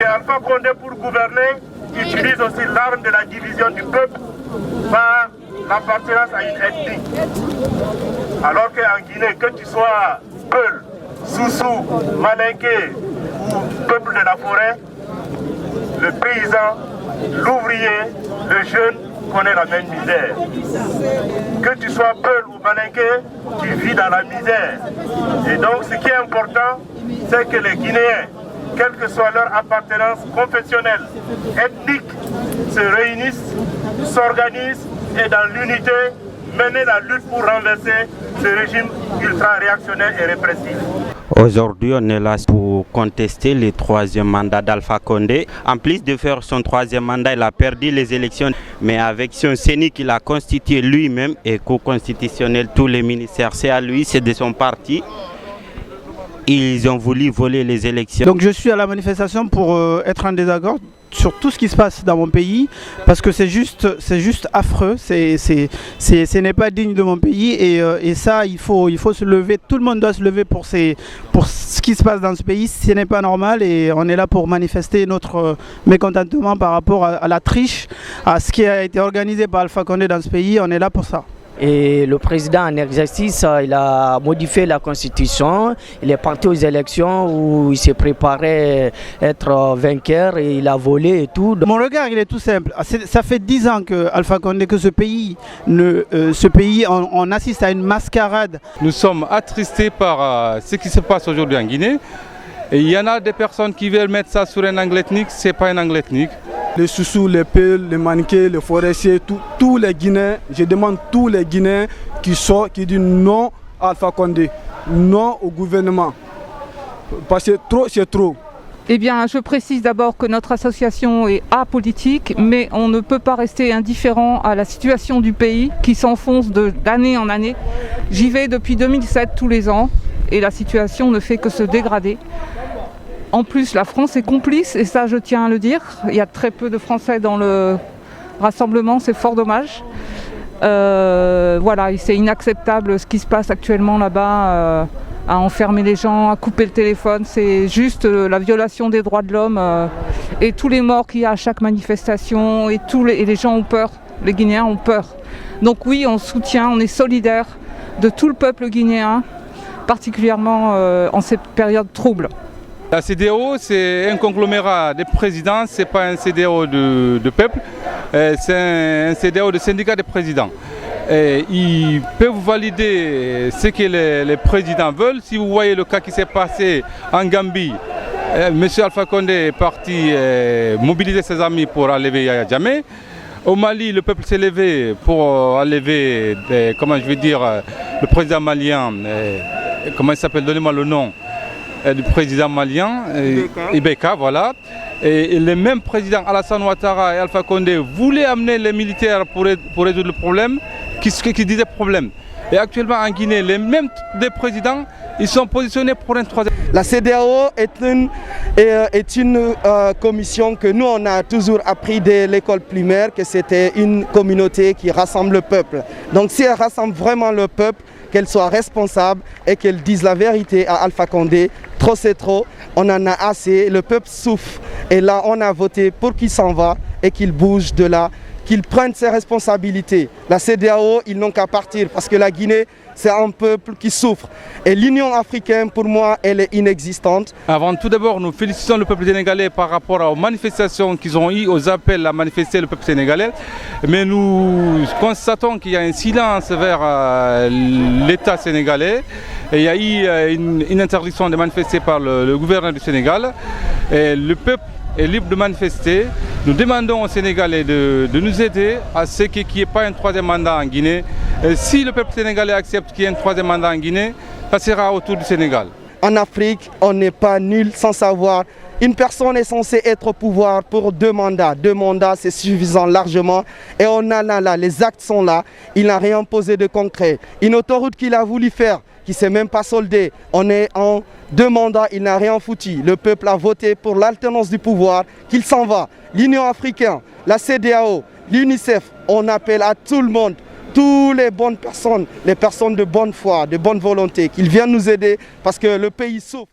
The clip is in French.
Et Alpha Condé, pour gouverner, utilise aussi l'arme de la division du peuple par l'appartenance à une ethnie. Alors qu'en Guinée, que tu sois Peul, Soussou, Malinké ou peuple de la forêt, le paysan, l'ouvrier, le jeune connaît la même misère. Que tu sois Peul ou Malinké, tu vis dans la misère. Et donc ce qui est important, c'est que les Guinéens, quelle que soit leur appartenance confessionnelle, ethnique, se réunissent, s'organisent et dans l'unité, mener la lutte pour renverser ce régime ultra-réactionnaire et répressif. Aujourd'hui, on est là pour contester le troisième mandat d'Alpha Condé. En plus de faire son troisième mandat, il a perdu les élections. Mais avec son CENI qu'il a constitué lui-même et co-constitutionnel, tous les ministères, c'est à lui, c'est de son parti. Ils ont voulu voler les élections. Donc je suis à la manifestation pour être en désaccord sur tout ce qui se passe dans mon pays, parce que c'est juste affreux, ce n'est pas digne de mon pays, et ça il faut se lever, tout le monde doit se lever pour ce qui se passe dans ce pays. Ce n'est pas normal, et on est là pour manifester notre mécontentement par rapport à la triche, à ce qui a été organisé par Alpha Condé dans ce pays. On est là pour ça. Et le président en exercice, il a modifié la constitution, il est parti aux élections où il s'est préparé être vainqueur et il a volé et tout. Mon regard il est tout simple, ça fait 10 ans que Alpha Condé, que ce pays, on assiste à une mascarade. Nous sommes attristés par ce qui se passe aujourd'hui en Guinée. Et il y en a des personnes qui veulent mettre ça sur un angle ethnique, ce n'est pas un angle ethnique. Les Soussous, les Peuls, les Malinké, les Forestiers, tous les Guinéens, je demande tous les Guinéens qui disent non à Alpha Condé, non au gouvernement. Parce que trop, c'est trop. Eh bien, je précise d'abord que notre association est apolitique, mais on ne peut pas rester indifférent à la situation du pays qui s'enfonce d'année en année. J'y vais depuis 2007 tous les ans et la situation ne fait que se dégrader. En plus, la France est complice, et ça je tiens à le dire. Il y a très peu de Français dans le rassemblement, c'est fort dommage. Voilà, c'est inacceptable ce qui se passe actuellement là-bas, à enfermer les gens, à couper le téléphone. C'est juste la violation des droits de l'homme et tous les morts qu'il y a à chaque manifestation, et les gens ont peur, les Guinéens ont peur. Donc oui, on soutient, on est solidaire de tout le peuple guinéen, particulièrement en cette période trouble. La CEDEAO, c'est un conglomérat de présidents, ce n'est pas un CEDEAO de peuple, c'est un CEDEAO de syndicats de présidents. Et ils peuvent valider ce que les présidents veulent. Si vous voyez le cas qui s'est passé en Gambie, M. Alpha Condé est parti mobiliser ses amis pour enlever Yaya Jammeh. Au Mali, le peuple s'est levé pour enlever, le président malien, comment il s'appelle, donnez-moi le nom, du président malien, Ibeka, voilà. Et les mêmes présidents, Alassane Ouattara et Alpha Condé, voulaient amener les militaires pour résoudre le problème, qui disaient problème. Et actuellement en Guinée, les mêmes des présidents, ils sont positionnés pour un troisième. La CEDEAO est une commission que nous on a toujours appris dès l'école primaire, que c'était une communauté qui rassemble le peuple. Donc si elle rassemble vraiment le peuple, qu'elle soit responsable et qu'elle dise la vérité à Alpha Condé. Trop c'est trop, on en a assez, le peuple souffre. Et là on a voté pour qu'il s'en va et qu'il bouge de là, qu'il prenne ses responsabilités. La CEDEAO, ils n'ont qu'à partir parce que la Guinée, c'est un peuple qui souffre. Et l'Union africaine, pour moi, elle est inexistante. Avant tout d'abord, nous félicitons le peuple sénégalais par rapport aux manifestations qu'ils ont eues, aux appels à manifester le peuple sénégalais. Mais nous constatons qu'il y a un silence vers l'État sénégalais. Et il y a eu une interdiction de manifester par le gouverneur du Sénégal. Et le peuple est libre de manifester. Nous demandons aux Sénégalais de nous aider à ce qu'il n'y ait pas un troisième mandat en Guinée. Et si le peuple sénégalais accepte qu'il y ait un troisième mandat en Guinée, ça sera autour du Sénégal. En Afrique, on n'est pas nul sans savoir. Une personne est censée être au pouvoir pour 2 mandats. 2 mandats, c'est suffisant largement. Et on a là, les actes sont là. Il n'a rien posé de concret. Une autoroute qu'il a voulu faire, qui ne s'est même pas soldée. On est en 2 mandats, il n'a rien foutu. Le peuple a voté pour l'alternance du pouvoir, qu'il s'en va. L'Union africaine, la CEDEAO, l'UNICEF, on appelle à tout le monde, toutes les bonnes personnes, les personnes de bonne foi, de bonne volonté, qu'ils viennent nous aider parce que le pays souffre.